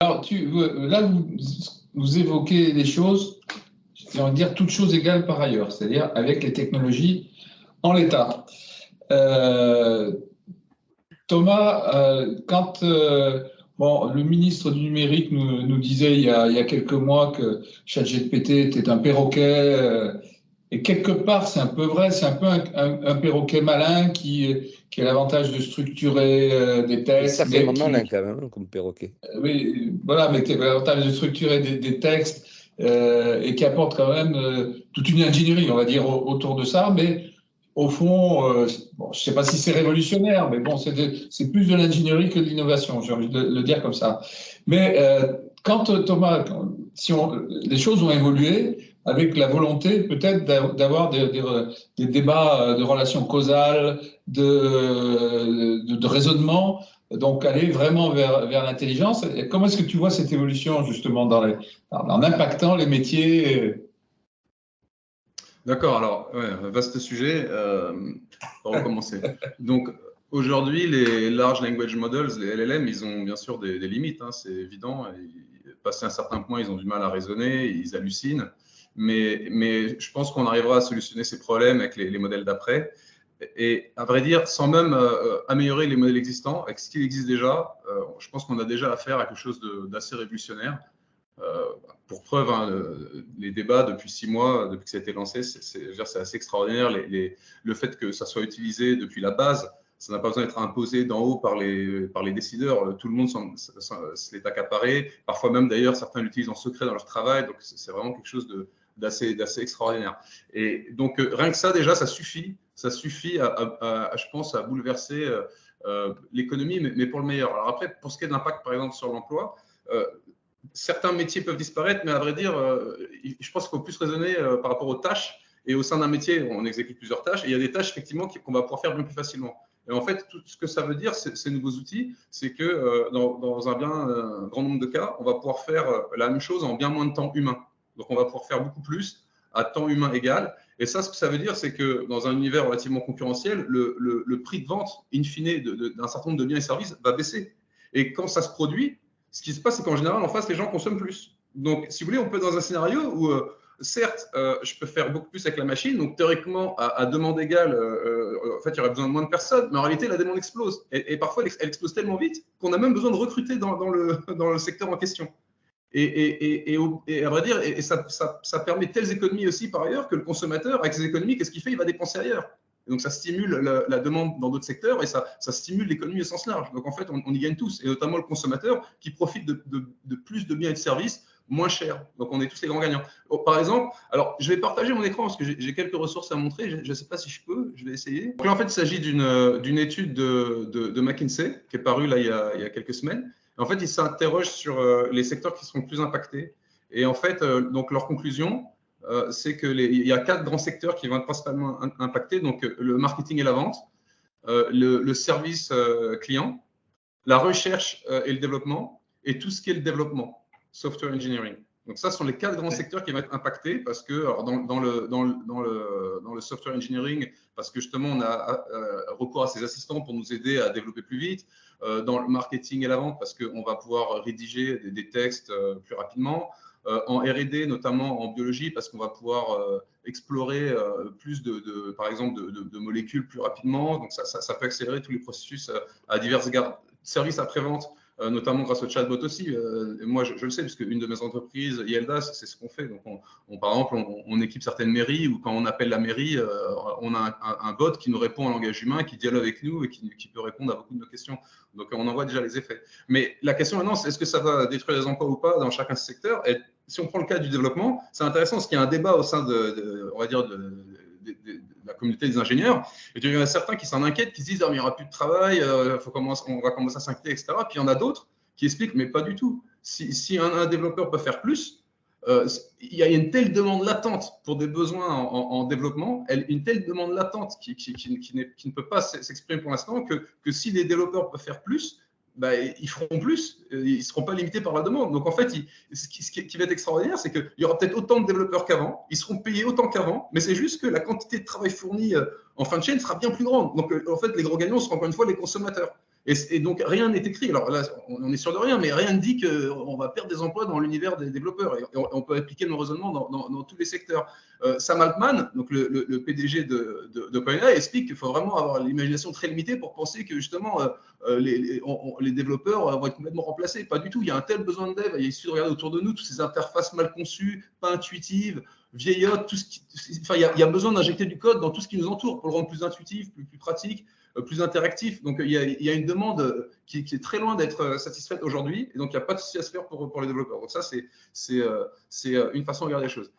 Alors, là, vous évoquez des choses, j'ai envie de dire toutes choses égales par ailleurs, c'est-à-dire avec les technologies en l'état. Thomas, quand le ministre du numérique nous disait il y a quelques mois que ChatGPT était un perroquet, et quelque part c'est un peu vrai, c'est un peu un perroquet malin qui a l'avantage de structurer des textes. C'est sacrément malin quand même, comme perroquet. Oui, voilà, mais qui a l'avantage de structurer des textes et qui apporte quand même toute une ingénierie, on va dire, autour de ça, mais au fond, je ne sais pas si c'est révolutionnaire, mais bon, c'est plus de l'ingénierie que de l'innovation, j'ai envie de le dire comme ça. Mais quand Thomas, les choses ont évolué avec la volonté peut-être d'avoir des débats de relations causales, de raisonnement, donc aller vraiment vers l'intelligence. Comment est-ce que tu vois cette évolution justement en impactant les métiers? D'accord, alors, vaste sujet. On va recommencer. Donc, aujourd'hui, les Large Language Models, les LLM, ils ont bien sûr des limites, hein, c'est évident. Passé un certain point, ils ont du mal à raisonner, ils hallucinent. Mais je pense qu'on arrivera à solutionner ces problèmes avec les modèles d'après. Et à vrai dire, sans même améliorer les modèles existants, avec ce qui existe déjà, je pense qu'on a déjà affaire à quelque chose d'assez révolutionnaire. Pour preuve, hein, les débats depuis 6 mois, depuis que ça a été lancé, c'est assez extraordinaire. Le fait que ça soit utilisé depuis la base, ça n'a pas besoin d'être imposé d'en haut par les décideurs. Tout le monde se l'est accaparé. Parfois même, d'ailleurs, certains l'utilisent en secret dans leur travail. Donc, c'est vraiment quelque chose d'assez extraordinaire. Et donc, rien que ça, déjà, ça suffit je pense, à bouleverser l'économie, mais pour le meilleur. Alors après, pour ce qui est d'impact, par exemple, sur l'emploi, certains métiers peuvent disparaître, mais à vrai dire, je pense qu'il faut plus raisonner par rapport aux tâches. Et au sein d'un métier, on exécute plusieurs tâches. Et il y a des tâches, effectivement, qu'on va pouvoir faire bien plus facilement. Et en fait, tout ce que ça veut dire, ces nouveaux outils, c'est que dans un grand nombre de cas, on va pouvoir faire la même chose en bien moins de temps humain. Donc, on va pouvoir faire beaucoup plus à temps humain égal. Et ça, ce que ça veut dire, c'est que dans un univers relativement concurrentiel, le prix de vente, in fine, d'un certain nombre de biens et services va baisser. Et quand ça se produit, ce qui se passe, c'est qu'en général, en face, les gens consomment plus. Donc, si vous voulez, on peut être dans un scénario où, certes, je peux faire beaucoup plus avec la machine. Donc, théoriquement, à demande égale, en fait, il y aurait besoin de moins de personnes. Mais en réalité, la demande explose. Et parfois, elle explose tellement vite qu'on a même besoin de recruter dans le secteur en question. Et à vrai dire, ça permet telles économies aussi par ailleurs que le consommateur, avec ses économies, qu'est-ce qu'il fait? Il va dépenser ailleurs. Et donc, ça stimule la demande dans d'autres secteurs et ça stimule l'économie au sens large. Donc, en fait, on y gagne tous, et notamment le consommateur qui profite de plus de biens et de services moins chers. Donc, on est tous les grands gagnants. Par exemple, alors, je vais partager mon écran parce que j'ai quelques ressources à montrer. Je ne sais pas si je peux, je vais essayer. Donc là, en fait, il s'agit d'une étude de McKinsey qui est parue là, il y a quelques semaines. En fait, ils s'interrogent sur les secteurs qui seront le plus impactés. Et en fait, donc leur conclusion, c'est qu'il y a 4 grands secteurs qui vont être principalement impactés. Donc, le marketing et la vente, le service client, la recherche et le développement, et tout ce qui est le développement, software engineering. Donc, ça sont les 4 grands secteurs qui vont être impactés parce que alors dans le software engineering, parce que justement, on a recours à ces assistants pour nous aider à développer plus vite. Dans le marketing et la vente, parce qu'on va pouvoir rédiger des textes plus rapidement. En R&D, notamment en biologie, parce qu'on va pouvoir explorer plus par exemple, de molécules plus rapidement. Donc, ça peut accélérer tous les processus à divers égards. Services après-vente, notamment grâce au chatbot aussi. Moi, je le sais, puisque une de mes entreprises, Yelda, c'est ce qu'on fait. Donc, par exemple, on équipe certaines mairies où quand on appelle la mairie, on a un bot qui nous répond en langage humain, qui dialogue avec nous et qui peut répondre à beaucoup de nos questions. Donc, on en voit déjà les effets. Mais la question maintenant, c'est est-ce que ça va détruire les emplois ou pas dans chacun de ces secteurs? Et si on prend le cas du développement, c'est intéressant parce qu'il y a un débat au sein on va dire, de la communauté des ingénieurs. Et il y en a certains qui s'en inquiètent, qui se disent il n'y aura plus de travail, on va commencer à s'inquiéter, etc. Puis il y en a d'autres qui expliquent mais pas du tout. Si un développeur peut faire plus, il y a une telle demande latente pour des besoins en développement, une telle demande latente qui ne peut pas s'exprimer pour l'instant que si les développeurs peuvent faire plus, bah, ils feront plus, ils ne seront pas limités par la demande. Donc en fait, ce qui va être extraordinaire, c'est qu'il y aura peut-être autant de développeurs qu'avant, ils seront payés autant qu'avant, mais c'est juste que la quantité de travail fourni en fin de chaîne sera bien plus grande. Donc en fait, les gros gagnants seront encore une fois les consommateurs. Et donc, rien n'est écrit. Alors là, on est sûr de rien, mais rien ne dit qu'on va perdre des emplois dans l'univers des développeurs. Et on peut appliquer nos raisonnements dans tous les secteurs. Sam Altman, donc le PDG d'OpenAI, explique qu'il faut vraiment avoir l'imagination très limitée pour penser que justement les développeurs vont être complètement remplacés. Pas du tout. Il y a un tel besoin de dev. Il suffit de regarder autour de nous toutes ces interfaces mal conçues, pas intuitives, vieillottes. Il y a besoin d'injecter du code dans tout ce qui nous entoure pour le rendre plus intuitif, plus pratique, plus interactif. Donc, il y a une demande qui est très loin d'être satisfaite aujourd'hui. Et donc, il n'y a pas de souci à se faire pour les développeurs. Donc, ça, c'est une façon de regarder les choses.